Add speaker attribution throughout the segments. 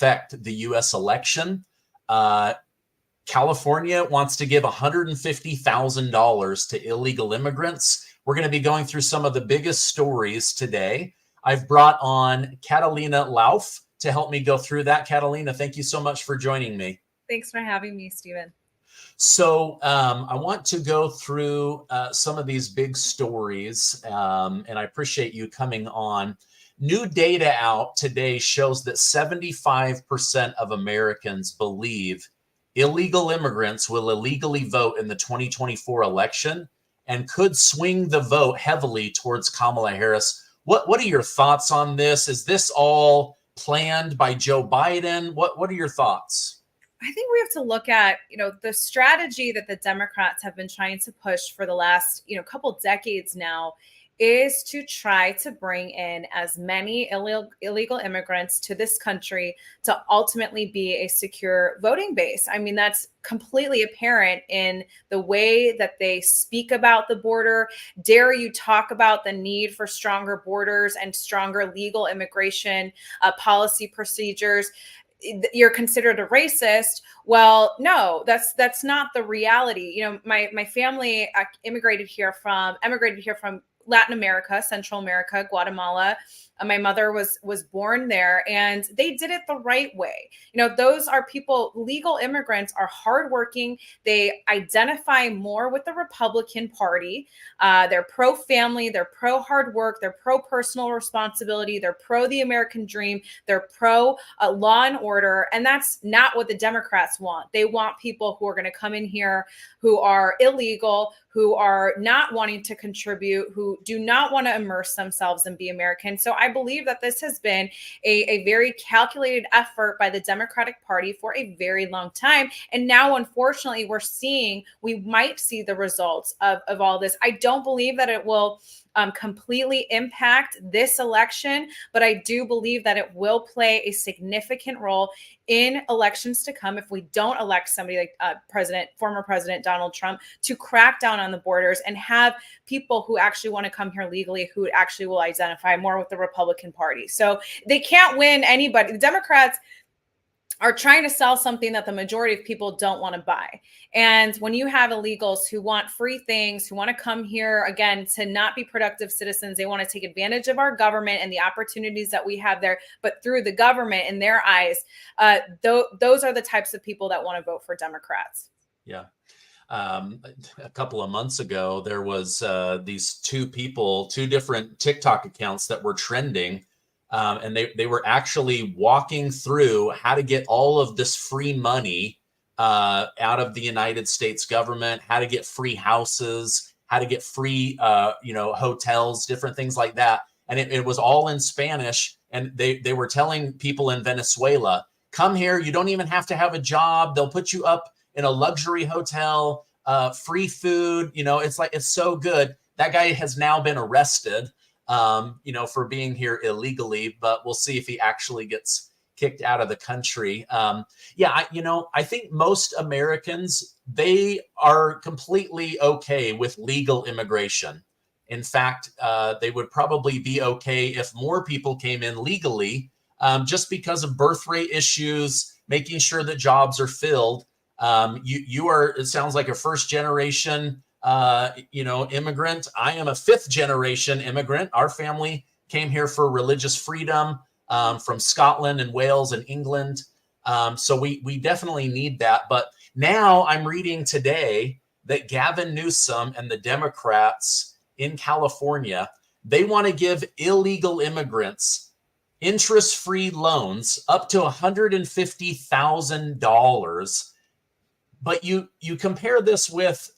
Speaker 1: affect the U.S. election. California wants to give $150,000 to illegal immigrants. We're going to be going through some of the biggest stories today. I've brought on Catalina Lauf to help me go through that. Catalina, thank you so much for joining me.
Speaker 2: Thanks for having me, Stephen.
Speaker 1: So I want to go through some of these big stories, and I appreciate you coming on. New data out today shows that 75% of Americans believe illegal immigrants will illegally vote in the 2024 election and could swing the vote heavily towards Kamala Harris. What are your thoughts on this? Is this all planned by Joe Biden? What are your thoughts?
Speaker 2: I think we have to look at, the strategy that the Democrats have been trying to push for the last, couple decades now is to try to bring in as many illegal immigrants to this country to ultimately be a secure voting base. I mean, that's completely apparent in the way that they speak about the border. Dare you talk about the need for stronger borders and stronger legal immigration policy procedures? You're considered a racist. Well, no, that's not the reality. My family immigrated here from Latin America, Central America, Guatemala. My mother was born there, and they did it the right way. Those are people, legal immigrants are hardworking. They identify more with the Republican Party. They're pro-family, they're pro-hard work, they're pro-personal responsibility, they're pro the American dream, they're pro-law and order. And that's not what the Democrats want. They want people who are going to come in here who are illegal, who are not wanting to contribute, who do not want to immerse themselves and be American. So I believe that this has been a very calculated effort by the Democratic Party for a very long time. And now, unfortunately, we might see the results of all this. I don't believe that it will completely impact this election, but I do believe that it will play a significant role in elections to come if we don't elect somebody like former President Donald Trump to crack down on the borders and have people who actually want to come here legally, who actually will identify more with the Republican Party. So they can't win anybody. The Democrats are trying to sell something that the majority of people don't want to buy. And when you have illegals who want free things, who want to come here, again, to not be productive citizens, they want to take advantage of our government and the opportunities that we have there, but through the government in their eyes, those are the types of people that want to vote for Democrats.
Speaker 1: Yeah. A couple of months ago, there was these two different TikTok accounts that were trending. And they were actually walking through how to get all of this free money out of the United States government, how to get free houses, how to get free, hotels, different things like that. And it was all in Spanish. And they were telling people in Venezuela, come here. You don't even have to have a job. They'll put you up in a luxury hotel, free food. It's so good. That guy has now been arrested. For being here illegally, but we'll see if he actually gets kicked out of the country. I think most Americans, they are completely okay with legal immigration. In fact, they would probably be okay if more people came in legally, just because of birth rate issues, making sure that jobs are filled. It sounds like a first generation immigrant. I am a fifth generation immigrant. Our family came here for religious freedom from Scotland and Wales and England. So we definitely need that. But now I'm reading today that Gavin Newsom and the Democrats in California, they want to give illegal immigrants interest-free loans up to $150,000. But you compare this with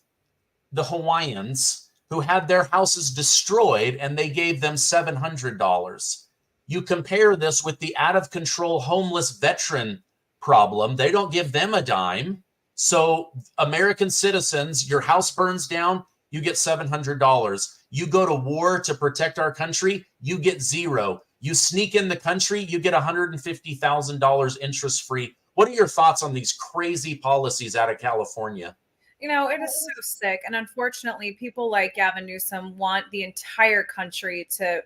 Speaker 1: the Hawaiians who had their houses destroyed and they gave them $700. You compare this with the out of control homeless veteran problem. They don't give them a dime. So American citizens, your house burns down, you get $700. You go to war to protect our country, you get $0. You sneak in the country, you get $150,000 interest free. What are your thoughts on these crazy policies out of California?
Speaker 2: It is so sick. And unfortunately, people like Gavin Newsom want the entire country to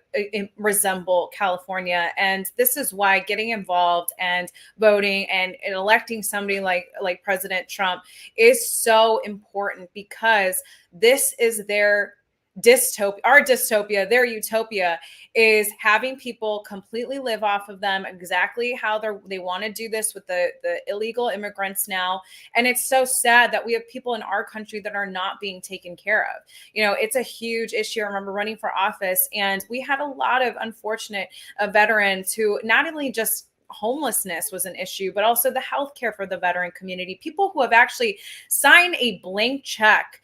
Speaker 2: resemble California. And this is why getting involved and voting and electing somebody like President Trump is so important, because this is their dystopia, our dystopia, their utopia is having people completely live off of them exactly how they want to do this with the illegal immigrants now. And it's so sad that we have people in our country that are not being taken care of. It's a huge issue. I remember running for office, and we had a lot of unfortunate veterans who not only just homelessness was an issue, but also the healthcare for the veteran community, people who have actually signed a blank check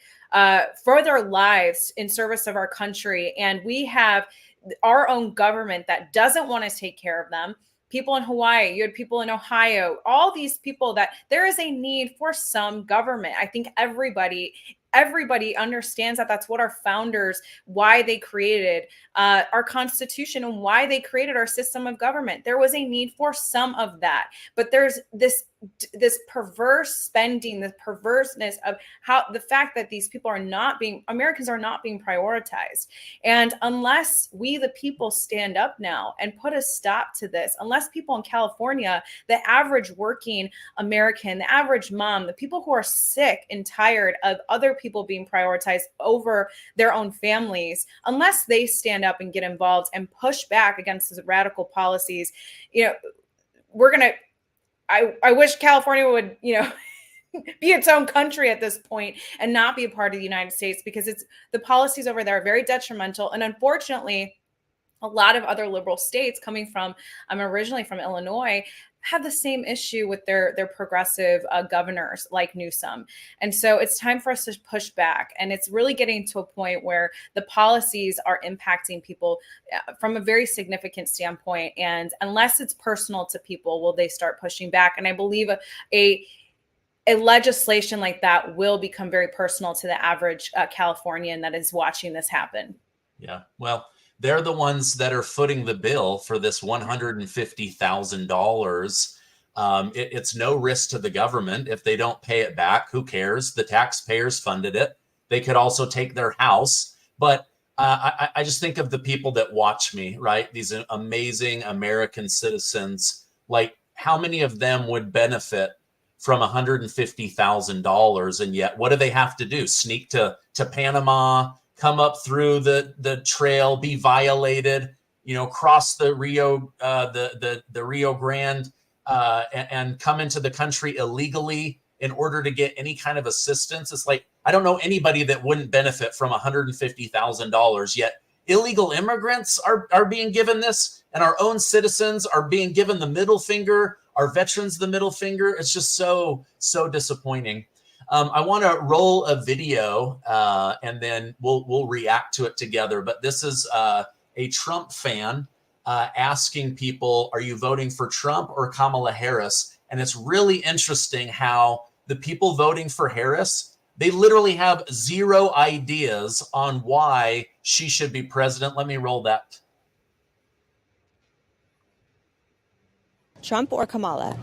Speaker 2: for their lives in service of our country. And we have our own government that doesn't want to take care of them. People in Hawaii, you had people in Ohio, all these people, that there is a need for some government. I think everybody understands that that's what our founders, why they created our Constitution and why they created our system of government. There was a need for some of that. But there's this perverse spending, the perverseness of how the fact that these people Americans are not being prioritized. And unless we, the people, stand up now and put a stop to this, unless people in California, the average working American, the average mom, the people who are sick and tired of other people being prioritized over their own families, unless they stand up and get involved and push back against these radical policies, I wish California would, be its own country at this point and not be a part of the United States, because the policies over there are very detrimental. And unfortunately, a lot of other liberal states, coming from, I'm originally from Illinois, have the same issue with their progressive governors like Newsom. And so it's time for us to push back. And it's really getting to a point where the policies are impacting people from a very significant standpoint. And unless it's personal to people, will they start pushing back? And I believe a legislation like that will become very personal to the average Californian that is watching this happen.
Speaker 1: Yeah, well, they're the ones that are footing the bill for this $150,000. It's no risk to the government if they don't pay it back. Who cares? The taxpayers funded it. They could also take their house. But I just think of the people that watch me, right? These amazing American citizens. Like, how many of them would benefit from $150,000? And yet, what do they have to do? Sneak to Panama, come up through the trail, be violated, cross the Rio Grande, and come into the country illegally in order to get any kind of assistance. It's like, I don't know anybody that wouldn't benefit from $150,000. Yet illegal immigrants are being given this, and our own citizens are being given the middle finger, our veterans the middle finger. It's just so disappointing. I want to roll a video and then we'll react to it together. But this is a Trump fan asking people, are you voting for Trump or Kamala Harris? And it's really interesting how the people voting for Harris, they literally have zero ideas on why she should be president. Let me roll that.
Speaker 3: Trump or Kamala?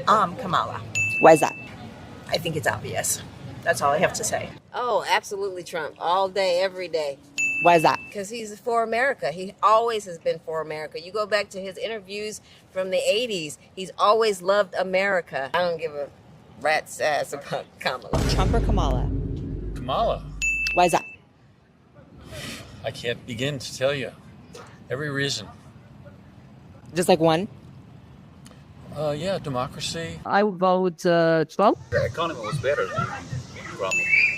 Speaker 4: Kamala.
Speaker 3: Why is that?
Speaker 4: I think it's obvious. That's all I have to say.
Speaker 5: Oh, absolutely Trump. All day, every day.
Speaker 3: Why is that?
Speaker 5: Because he's for America. He always has been for America. You go back to his interviews from the 80s. He's always loved America. I don't give a rat's ass about Kamala.
Speaker 3: Trump or Kamala?
Speaker 6: Kamala.
Speaker 3: Why is that?
Speaker 6: I can't begin to tell you. Every reason.
Speaker 3: Just like one?
Speaker 6: Yeah, democracy.
Speaker 7: I would vote Trump.
Speaker 8: The economy was better than Trump.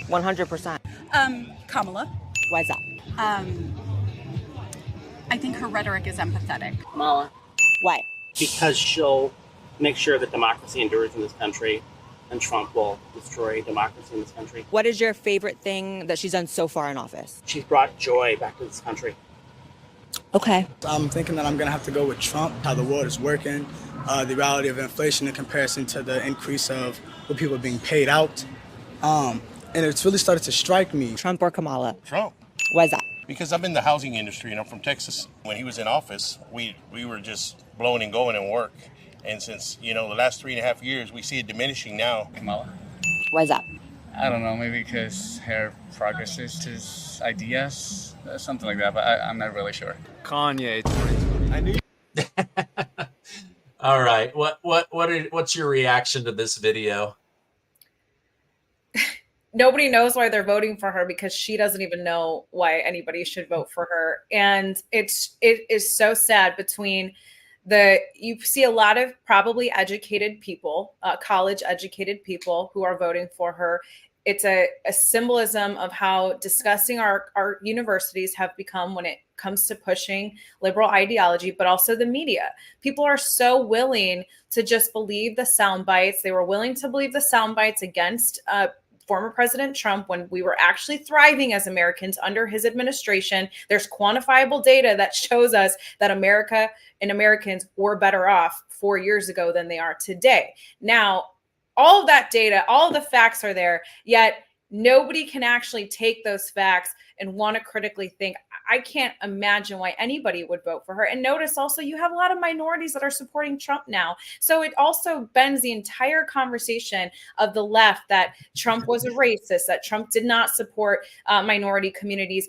Speaker 3: 100%.
Speaker 9: Kamala.
Speaker 3: Why is that?
Speaker 9: I think her rhetoric is empathetic.
Speaker 10: Kamala.
Speaker 3: Why?
Speaker 10: Because she'll make sure that democracy endures in this country, and Trump will destroy democracy in this country.
Speaker 3: What is your favorite thing that she's done so far in office?
Speaker 10: She's brought joy back to this country.
Speaker 3: Okay.
Speaker 11: I'm thinking that I'm going to have to go with Trump, how the world is working, the reality of inflation in comparison to the increase of what people are being paid out. And it's really started to strike me.
Speaker 3: Trump or Kamala?
Speaker 12: Trump.
Speaker 3: Why is that?
Speaker 12: Because I'm in the housing industry and I'm from Texas. When he was in office, we were just blowing and going and work. And since, the last 3.5 years, we see it diminishing now.
Speaker 8: Kamala.
Speaker 3: Why is that?
Speaker 13: I don't know, maybe because her progresses his ideas, something like that, but I'm not really sure.
Speaker 14: Kanye. I knew.
Speaker 1: All right. What's your reaction to this video?
Speaker 2: Nobody knows why they're voting for her because she doesn't even know why anybody should vote for her. And it is so sad between you see a lot of probably educated people, college educated people who are voting for her. It's a symbolism of how disgusting our universities have become when it comes to pushing liberal ideology, but also the media. People are so willing to just believe the sound bites. They were willing to believe the sound bites against former President Trump when we were actually thriving as Americans under his administration. There's quantifiable data that shows us that America and Americans were better off 4 years ago than they are today. Now, all of that data, all of the facts are there, yet nobody can actually take those facts and want to critically think. I can't imagine why anybody would vote for her. And notice also you have a lot of minorities that are supporting Trump now. So it also bends the entire conversation of the left that Trump was a racist, that Trump did not support minority communities.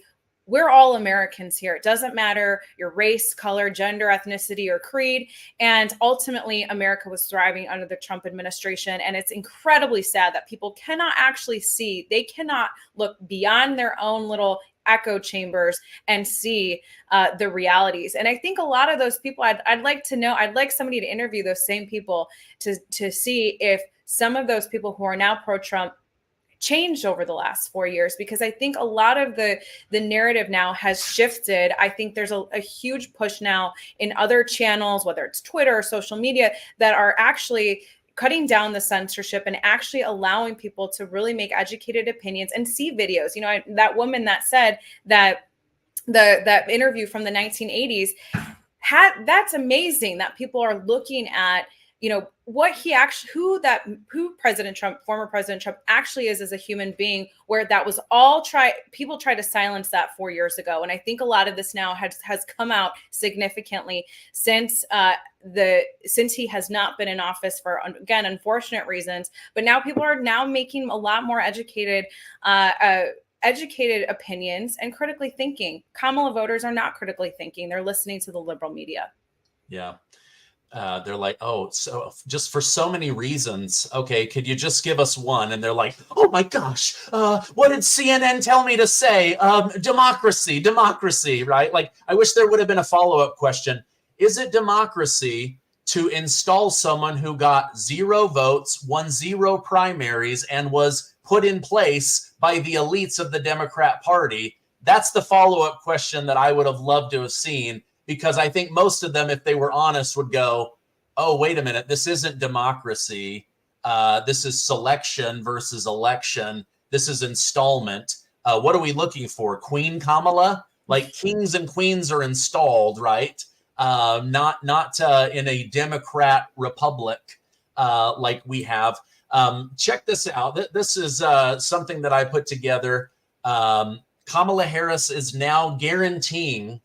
Speaker 2: We're all Americans here. It doesn't matter your race, color, gender, ethnicity, or creed. And ultimately, America was thriving under the Trump administration. And it's incredibly sad that people cannot actually see, they cannot look beyond their own little echo chambers and see the realities. And I think a lot of those people, I'd like to know, I'd like somebody to interview those same people to see if some of those people who are now pro-Trump changed over the last 4 years, because I think a lot of the narrative now has shifted. I think there's a huge push now in other channels, whether it's Twitter or social media, that are actually cutting down the censorship and actually allowing people to really make educated opinions and see videos. You know, that woman that said that that interview from the 1980s that's amazing that people are looking at, you know, what he actually, who President Trump, former President Trump actually is as a human being, where that was all people tried to silence that 4 years ago. And I think a lot of this now has come out significantly since he has not been in office for, again, unfortunate reasons. But now people are now making a lot more educated opinions and critically thinking. Kamala voters are not critically thinking. They're listening to the liberal media.
Speaker 1: Yeah. They're like, oh, so just for so many reasons. Okay, could you just give us one? And they're like, oh my gosh, what did CNN tell me to say? Democracy, right? Like, I wish there would have been a follow-up question. Is it democracy to install someone who got 0 votes, won 0 primaries, and was put in place by the elites of the Democrat Party? That's the follow-up question that I would have loved to have seen. Because I think most of them, if they were honest, would go, oh, wait a minute, this isn't democracy. This is selection versus election. This is installment. What are we looking for? Queen Kamala? Like, kings and queens are installed, right? Not in a Democrat republic like we have. Check this out. This is something that I put together. Kamala Harris is now guaranteeing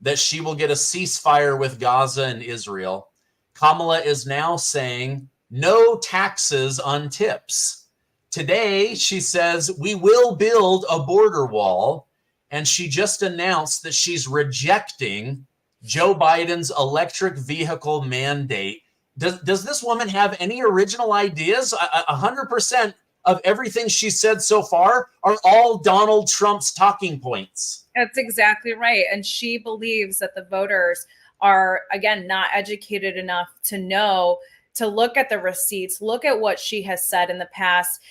Speaker 1: that she will get a ceasefire with Gaza and Israel. Kamala is now saying no taxes on tips. Today, she says, we will build a border wall. And she just announced that she's rejecting Joe Biden's electric vehicle mandate. Does this woman have any original ideas? 100% of everything she said so far are all Donald Trump's talking points.
Speaker 2: That's exactly right. And she believes that the voters are, again, not educated enough to know, to look at the receipts, look at what she has said in the past.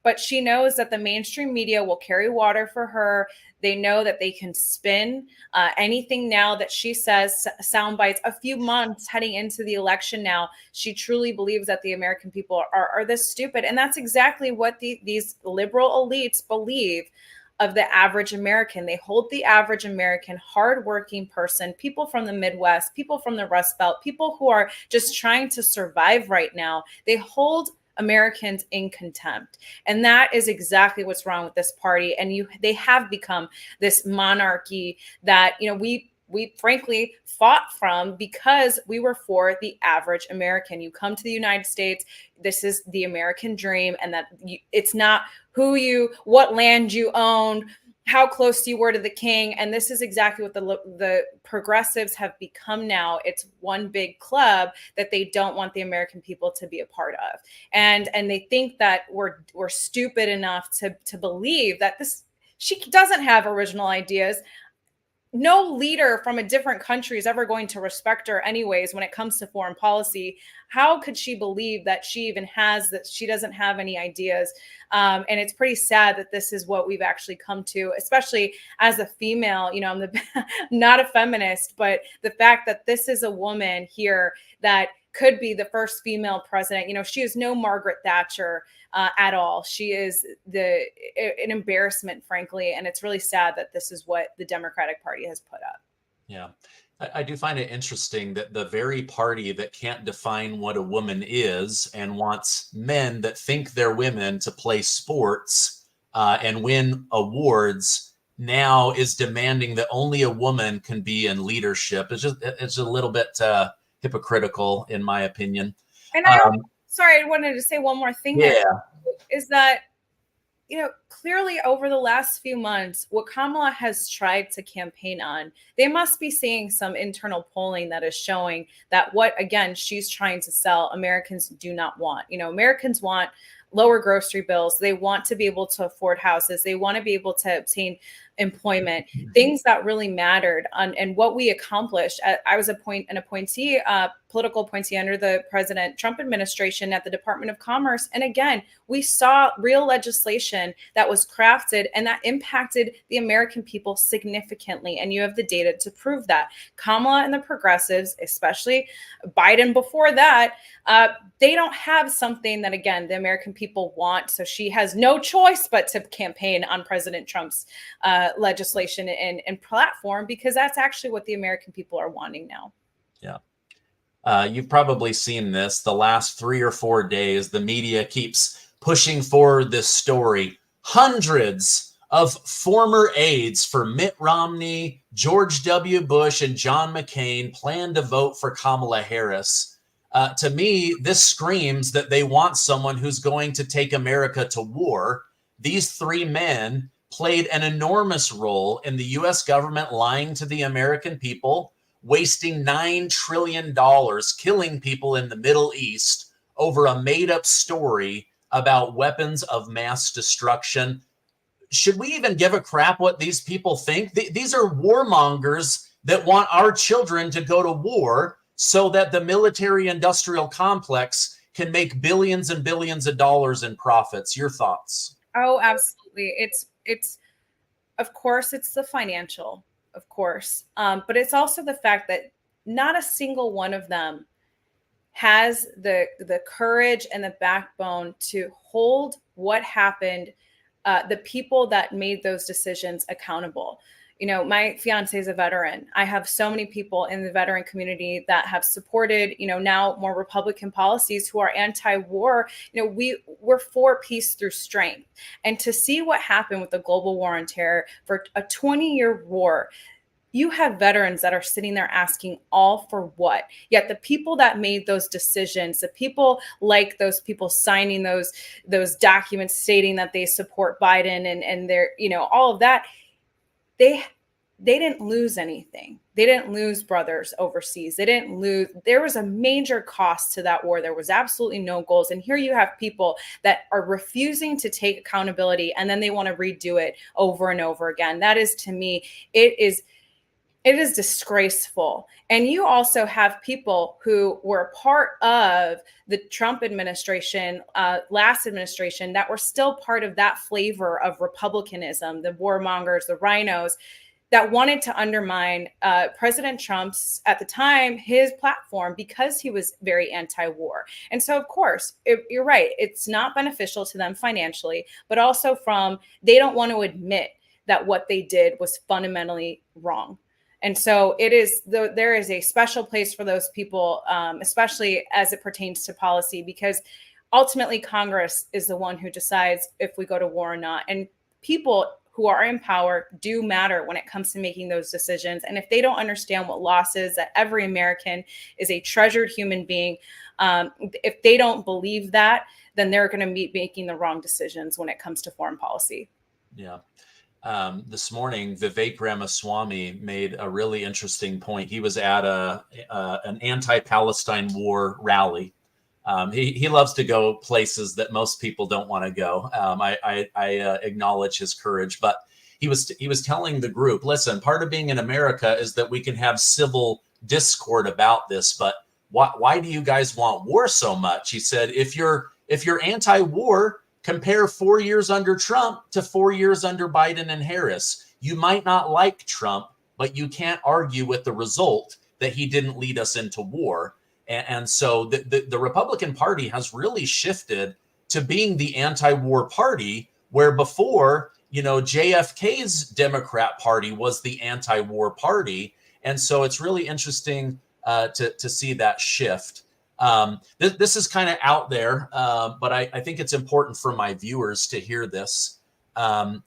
Speaker 2: But she knows that the mainstream media will carry water for her. They know that they can spin anything now that she says, sound bites, a few months heading into the election now. She truly believes that the American people are this stupid. And that's exactly what these liberal elites believe of the average American. They hold the average American, hardworking person, people from the Midwest, people from the Rust Belt, people who are just trying to survive right now. They hold Americans in contempt. And that is exactly what's wrong with this party. And they have become this monarchy that, you know, we frankly fought from, because we were for the average American. You come to the United States, this is the American dream, and that it's not what land you owned, how close you were to the king. And this is exactly what the progressives have become now. It's one big club that they don't want the American people to be a part of. And they think that we're stupid enough to believe that she doesn't have original ideas. No leader from a different country is ever going to respect her anyways when it comes to foreign policy. How could she believe that she doesn't have any ideas? And it's pretty sad that this is what we've actually come to, especially as a female. I'm not a feminist, but the fact that this is a woman here that could be the first female president. She is no Margaret Thatcher at all. She is an embarrassment, frankly. And it's really sad that this is what the Democratic Party has put up.
Speaker 1: Yeah. I do find it interesting that the very party that can't define what a woman is and wants men that think they're women to play sports and win awards now is demanding that only a woman can be in leadership. It's a little bit hypocritical, in my opinion.
Speaker 2: And sorry, I wanted to say one more thing.
Speaker 1: Yeah.
Speaker 2: There, is that, clearly over the last few months, what Kamala has tried to campaign on, they must be seeing some internal polling that is showing that what, again, she's trying to sell, Americans do not want. Americans want lower grocery bills. They want to be able to afford houses. They want to be able to obtain employment, things that really mattered and what we accomplished. I was an appointee, political appointee under the President Trump administration at the Department of Commerce. And again, we saw real legislation that was crafted and that impacted the American people significantly. And you have the data to prove that. Kamala and the progressives, especially Biden before that, they don't have something that, again, the American people want. So she has no choice but to campaign on President Trump's legislation and platform, because that's actually what the American people are wanting now.
Speaker 1: Yeah. You've probably seen this the last 3 or 4 days. The media keeps pushing forward this story. Hundreds of former aides for Mitt Romney, George W. Bush, and John McCain plan to vote for Kamala Harris. To me, this screams that they want someone who's going to take America to war. These 3 men played an enormous role in the U.S. government lying to the American people, wasting $9 trillion, killing people in the Middle East over a made-up story about weapons of mass destruction. Should we even give a crap what these people think? These are warmongers that want our children to go to war so that the military-industrial complex can make billions and billions of dollars in profits. Your thoughts?
Speaker 2: Oh, absolutely. It's of course, it's the financial, of course. But it's also the fact that not a single one of them has the courage and the backbone to hold what happened, the people that made those decisions accountable. My fiance is a veteran. I have so many people in the veteran community that have supported, now more Republican policies, who are anti-war. We're for peace through strength. And to see what happened with the global war on terror, for a 20-year war, you have veterans that are sitting there asking, all for what? Yet the people that made those decisions, the people like those people signing those documents stating that they support Biden and they're, all of that, they didn't lose anything. They didn't lose brothers overseas. They didn't lose. There was a major cost to that war. There was absolutely no goals. And here you have people that are refusing to take accountability, and then they want to redo it over and over again. That is, to me, it is disgraceful. And you also have people who were part of the Trump administration, last administration, that were still part of that flavor of republicanism, the warmongers, the rhinos, that wanted to undermine President Trump's, at the time, his platform, because he was very anti-war. And so, of course, you're right. It's not beneficial to them financially, but also they don't want to admit that what they did was fundamentally wrong. And so there is a special place for those people, especially as it pertains to policy, because ultimately Congress is the one who decides if we go to war or not. And people who are in power do matter when it comes to making those decisions. And if they don't understand what loss is, that every American is a treasured human being, if they don't believe that, then they're going to be making the wrong decisions when it comes to foreign policy.
Speaker 1: Yeah. This morning, Vivek Ramaswamy made a really interesting point. He was at an anti-Palestine war rally. He loves to go places that most people don't want to go. I acknowledge his courage, but he was telling the group, listen, part of being in America is that we can have civil discord about this, but why do you guys want war so much? He said, if you're anti-war, compare 4 years under Trump to 4 years under Biden and Harris. You might not like Trump, but you can't argue with the result that he didn't lead us into war. And so the Republican Party has really shifted to being the anti-war party, where before, JFK's Democrat Party was the anti-war party. And so it's really interesting to see that shift. This is kind of out there, but I think it's important for my viewers to hear this. The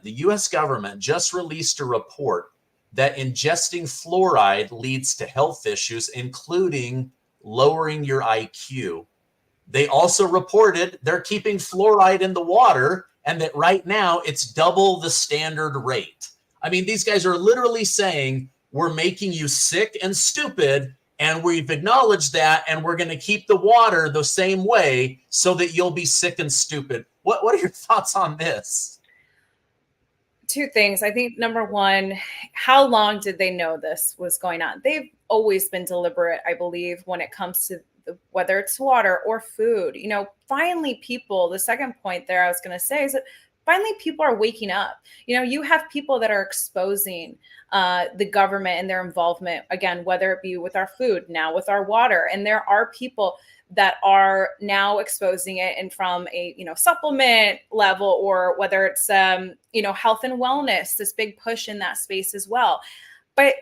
Speaker 1: U.S. government just released a report that ingesting fluoride leads to health issues, including lowering your IQ. They also reported they're keeping fluoride in the water and that right now it's double the standard rate. I mean, these guys are literally saying we're making you sick and stupid, and we've acknowledged that, and we're going to keep the water the same way so that you'll be sick and stupid. What are your thoughts on this?
Speaker 2: Two things. I think number one, how long did they know this was going on? They've always been deliberate, I believe, when it comes to whether it's water or food. Finally, people, the second point there I was going to say is that finally people are waking up. You have people that are exposing the government and their involvement, again, whether it be with our food, now with our water. And there are people that are now exposing it, and from a supplement level, or whether it's health and wellness, this big push in that space as well. But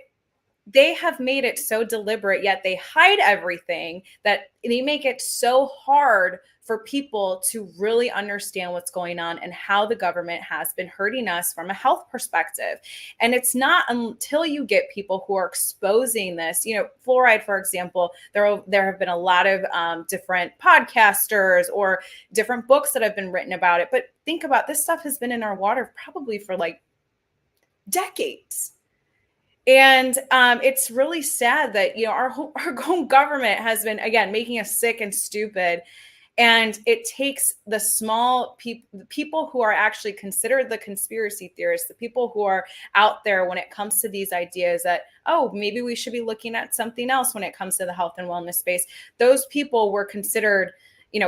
Speaker 2: they have made it so deliberate, yet they hide everything, that they make it so hard for people to really understand what's going on and how the government has been hurting us from a health perspective. And it's not until you get people who are exposing this, fluoride, for example, there have been a lot of different podcasters or different books that have been written about it. But think about this stuff has been in our water probably for like decades. And it's really sad that, our own government has been, again, making us sick and stupid. And it takes the small people who are actually considered the conspiracy theorists, the people who are out there when it comes to these ideas that, oh, maybe we should be looking at something else when it comes to the health and wellness space. Those people were considered,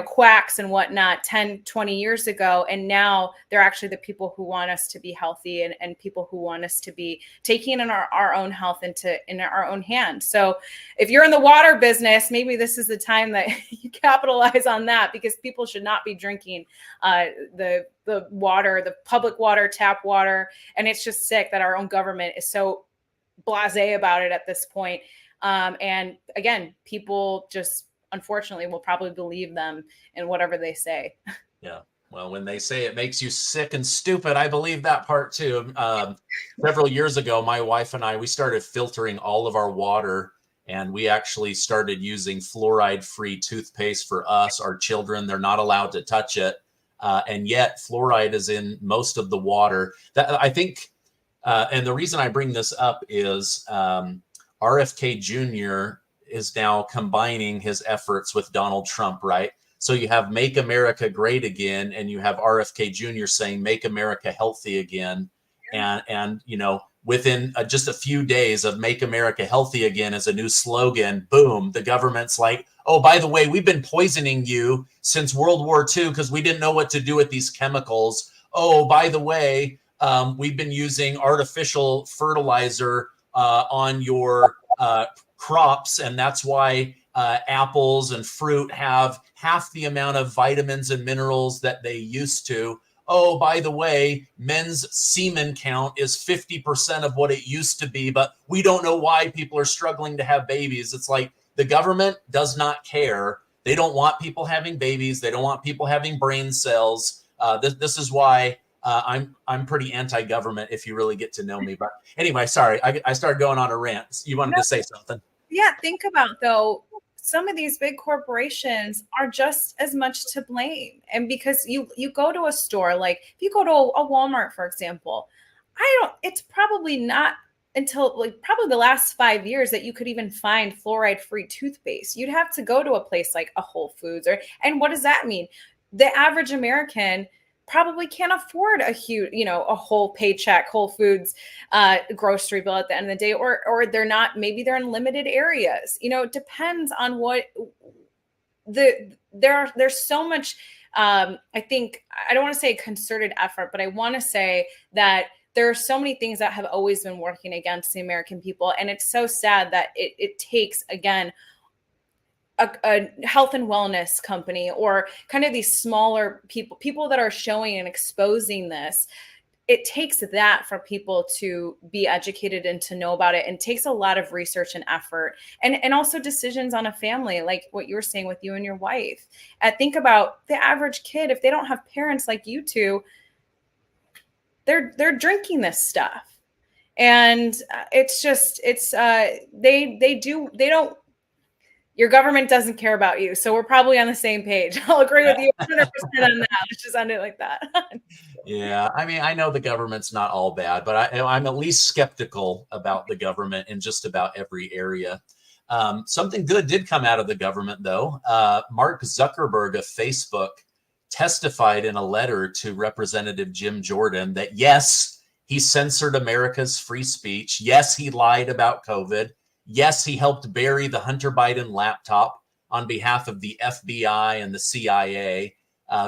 Speaker 2: quacks and whatnot 10, 20 years ago. And now they're actually the people who want us to be healthy and people who want us to be taking in our own health in our own hands. So if you're in the water business, maybe this is the time that you capitalize on that, because people should not be drinking the water, the public water, tap water. And it's just sick that our own government is so blasé about it at this point. And again, people just, unfortunately, will probably believe them in whatever they say.
Speaker 1: Yeah. Well, when they say it makes you sick and stupid, I believe that part too. Several years ago, my wife and I, we started filtering all of our water, and we actually started using fluoride-free toothpaste for us. Our children, they're not allowed to touch it. And yet fluoride is in most of the water. That I think, and the reason I bring this up is RFK Jr. is now combining his efforts with Donald Trump, right? So you have Make America Great Again, and you have RFK Jr. saying Make America Healthy Again. And within just a few days of Make America Healthy Again as a new slogan, boom, the government's like, oh, by the way, we've been poisoning you since World War II because we didn't know what to do with these chemicals. Oh, by the way, we've been using artificial fertilizer on your crops, and that's why apples and fruit have half the amount of vitamins and minerals that they used to. Oh, by the way, men's semen count is 50% of what it used to be, but we don't know why people are struggling to have babies. It's like the government does not care. They don't want people having babies. They don't want people having brain cells. This is why I'm pretty anti-government if you really get to know me. But anyway, sorry, I started going on a rant. You wanted to say something?
Speaker 2: Yeah, think about though, some of these big corporations are just as much to blame. And because you go to a store, like if you go to a Walmart, for example, it's probably not until like probably the last 5 years that you could even find fluoride-free toothpaste. You'd have to go to a place like a Whole Foods and what does that mean? The average American probably can't afford a huge, a whole paycheck, Whole Foods grocery bill at the end of the day, or they're not, maybe they're in limited areas. It depends on what there's so much, I think, I don't want to say concerted effort, but I want to say that there are so many things that have always been working against the American people. And it's so sad that it takes, again, a health and wellness company or kind of these smaller people that are showing and exposing this. It takes that for people to be educated and to know about it, and takes a lot of research and effort, and also decisions on a family, like what you were saying with you and your wife. And think about the average kid, if they don't have parents like you two, they're drinking this stuff. And your government doesn't care about you. So we're probably on the same page. I'll agree with you 100% on that. Let's just end it like that.
Speaker 1: Yeah. I mean, I know the government's not all bad, but I'm at least skeptical about the government in just about every area. Something good did come out of the government, though. Mark Zuckerberg of Facebook testified in a letter to Representative Jim Jordan that, yes, he censored America's free speech. Yes, he lied about COVID. Yes, he helped bury the Hunter Biden laptop on behalf of the FBI and the CIA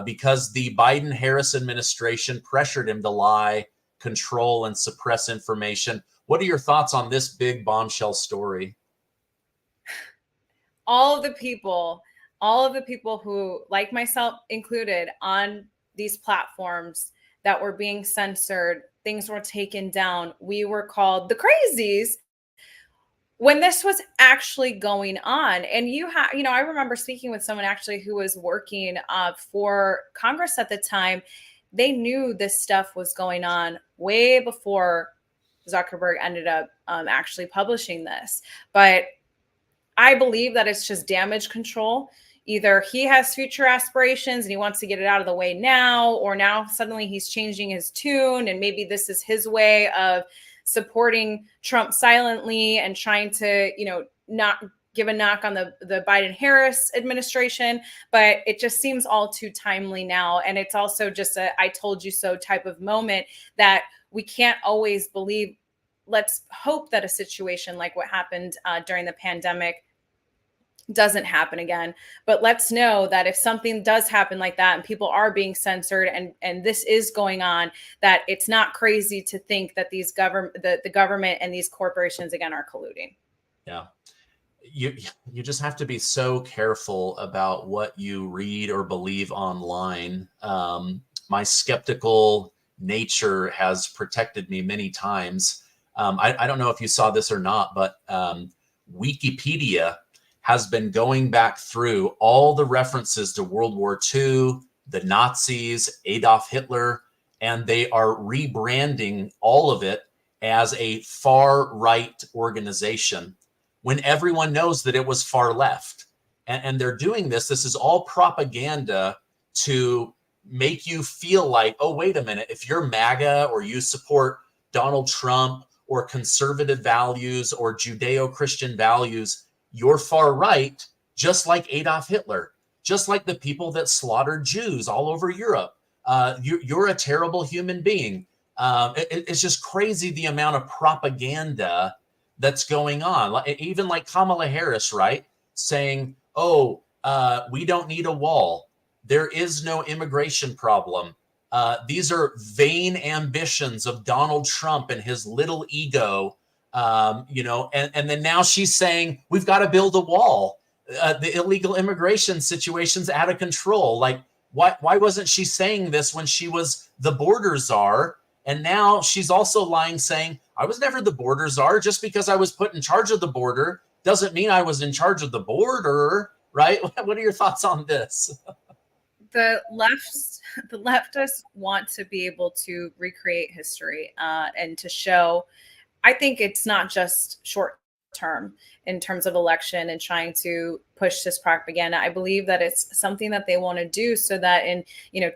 Speaker 1: because the Biden-Harris administration pressured him to lie, control, and suppress information. What are your thoughts on this big bombshell story?
Speaker 2: All of the people who, like myself included, on these platforms that were being censored, things were taken down. We were called the crazies when this was actually going on. And I remember speaking with someone actually who was working for Congress at the time. They knew this stuff was going on way before Zuckerberg ended up actually publishing this. But I believe that it's just damage control. Either he has future aspirations and he wants to get it out of the way now, or now suddenly he's changing his tune and maybe this is his way of supporting Trump silently and trying to, not give a knock on the Biden-Harris administration. But it just seems all too timely now. And it's also just a I told you so type of moment that we can't always believe. Let's hope that a situation like what happened during the pandemic doesn't happen again. But let's know that if something does happen like that and people are being censored and this is going on, that it's not crazy to think that the government and these corporations again are colluding.
Speaker 1: Yeah. You just have to be so careful about what you read or believe online. My skeptical nature has protected me many times. I don't know if you saw this or not, but Wikipedia has been going back through all the references to World War II, the Nazis, Adolf Hitler, and they are rebranding all of it as a far-right organization when everyone knows that it was far left. And they're doing this. This is all propaganda to make you feel like, oh, wait a minute, if you're MAGA or you support Donald Trump or conservative values or Judeo-Christian values, you're far right, just like Adolf Hitler, just like the people that slaughtered Jews all over Europe. You're a terrible human being. It's just crazy the amount of propaganda that's going on. Even like Kamala Harris, right? Saying, oh, we don't need a wall. There is no immigration problem. These are vain ambitions of Donald Trump and his little ego. And then now she's saying we've got to build a wall. The illegal immigration situation's out of control. Like, why wasn't she saying this when she was the border czar? And now she's also lying, saying I was never the border czar. Just because I was put in charge of the border doesn't mean I was in charge of the border, right? What are your thoughts on this?
Speaker 2: the leftists want to be able to recreate history and to show. I think it's not just short term in terms of election and trying to push this propaganda. I believe that it's something that they want to do so that in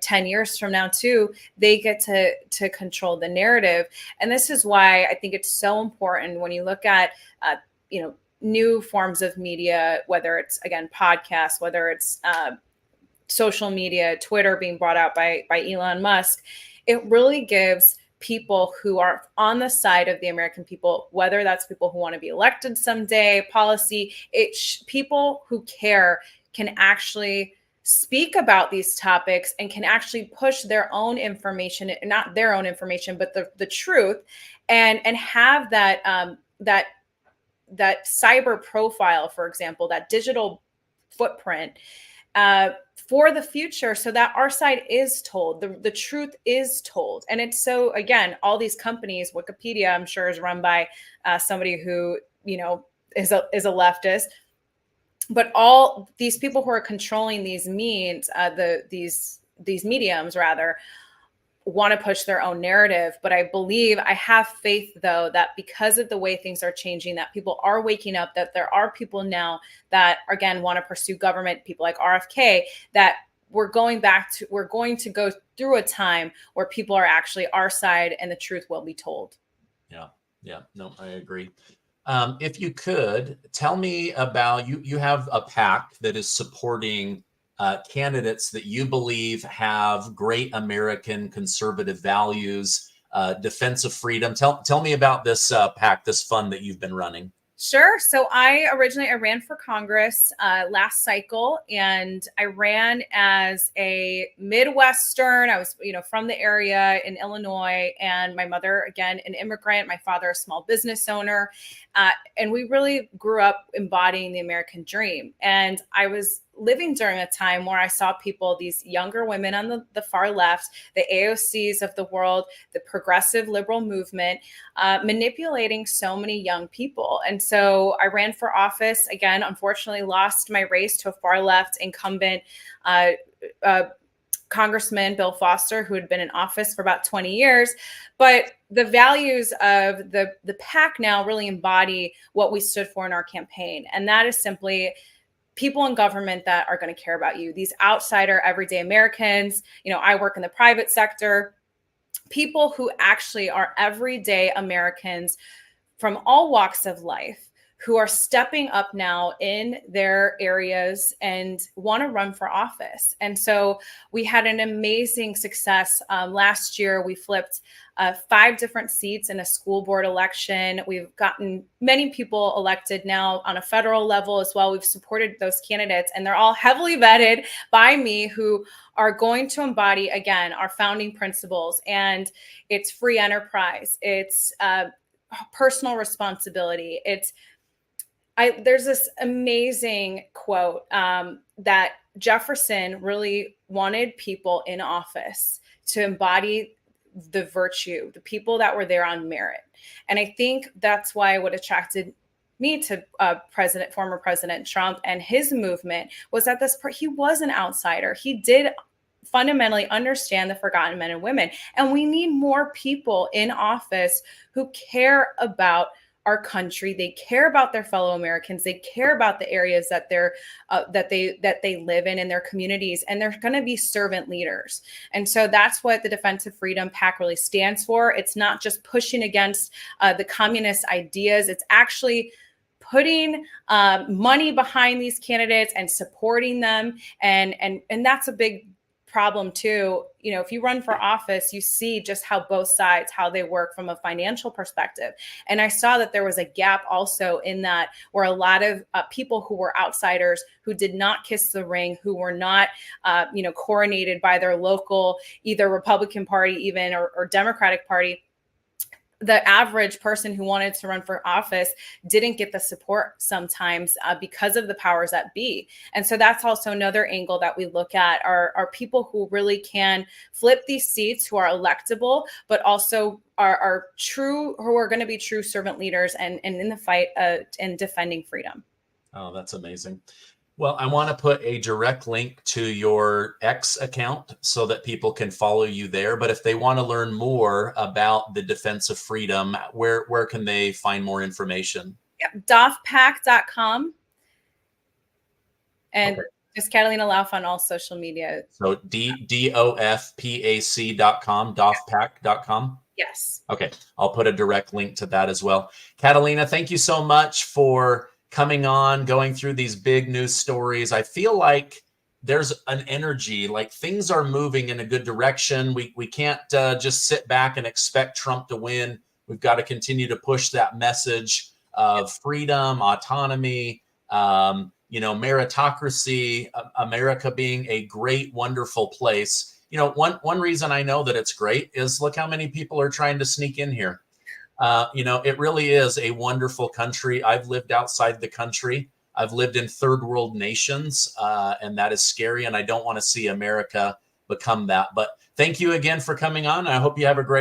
Speaker 2: 10 years from now too, they get to control the narrative. And this is why I think it's so important when you look at new forms of media, whether it's again podcasts, whether it's social media, Twitter being brought out by Elon Musk. It really gives people who are on the side of the American people, whether that's people who want to be elected someday, policy, people who care can actually speak about these topics and can actually push their own information, not their own information, but the truth, and have that cyber profile, for example, that digital footprint for the future, so that our side is told, the truth is told. And it's so, again, all these companies, Wikipedia, I'm sure is run by somebody who, is a leftist, but all these people who are controlling these means, these mediums rather, want to push their own narrative. But I have faith though, that because of the way things are changing, that people are waking up, that there are people now that again want to pursue government, people like RFK, that we're going to go through a time where people are actually our side and the truth will be told.
Speaker 1: Yeah, no, I agree. If you could tell me about, you have a PAC that is supporting candidates that you believe have great American conservative values, defense of freedom. Tell me about this PAC, this fund that you've been running.
Speaker 2: Sure. So I ran for Congress last cycle, and I ran as a Midwestern. I was, from the area in Illinois, and my mother, again, an immigrant, my father, a small business owner. And we really grew up embodying the American dream. And I was living during a time where I saw people, these younger women on the far left, the AOCs of the world, the progressive liberal movement, manipulating so many young people. And so I ran for office, again, unfortunately lost my race to a far left incumbent Congressman Bill Foster, who had been in office for about 20 years. But the values of the PAC now really embody what we stood for in our campaign. And that is simply people in government that are going to care about you, these outsider, everyday Americans. I work in the private sector, people who actually are everyday Americans from all walks of life, who are stepping up now in their areas and want to run for office. And so we had an amazing success. Last year, we flipped 5 different seats in a school board election. We've gotten many people elected now on a federal level as well. We've supported those candidates, and they're all heavily vetted by me, who are going to embody, again, our founding principles. And it's free enterprise. It's personal responsibility. There's this amazing quote that Jefferson really wanted people in office to embody the virtue, the people that were there on merit. And I think that's why what attracted me to former President Trump and his movement was that he was an outsider. He did fundamentally understand the forgotten men and women. And we need more people in office who care about our country. They care about their fellow Americans. They care about the areas that they live in their communities, and they're going to be servant leaders. And so that's what the Defense of Freedom PAC really stands for. It's not just pushing against the communist ideas. It's actually putting money behind these candidates and supporting them. And that's a big problem too. If you run for office, you see just how both sides, how they work from a financial perspective. And I saw that there was a gap also in that, where a lot of people who were outsiders, who did not kiss the ring, who were not, coronated by their local, either Republican Party even or Democratic Party, the average person who wanted to run for office didn't get the support sometimes because of the powers that be. And so that's also another angle that we look at, are people who really can flip these seats, who are electable, but also are true, who are going to be true servant leaders and in the fight in defending freedom.
Speaker 1: Oh, that's amazing. Well, I want to put a direct link to your X account so that people can follow you there. But if they want to learn more about the defense of freedom, where can they find more information?
Speaker 2: Yep, dofpac.com. And
Speaker 1: Okay.
Speaker 2: just Catalina Lauf on all social media.
Speaker 1: So dofpac.com, dofpac.com.
Speaker 2: Yes.
Speaker 1: Okay, I'll put a direct link to that as well. Catalina, thank you so much for coming on, going through these big news stories. I feel like there's an energy, like things are moving in a good direction. We can't just sit back and expect Trump to win. We've got to continue to push that message of freedom, autonomy, meritocracy, America being a great, wonderful place. One reason I know that it's great is look how many people are trying to sneak in here. It really is a wonderful country. I've lived outside the country. I've lived in third world nations, and that is scary. And I don't want to see America become that. But thank you again for coming on. I hope you have a great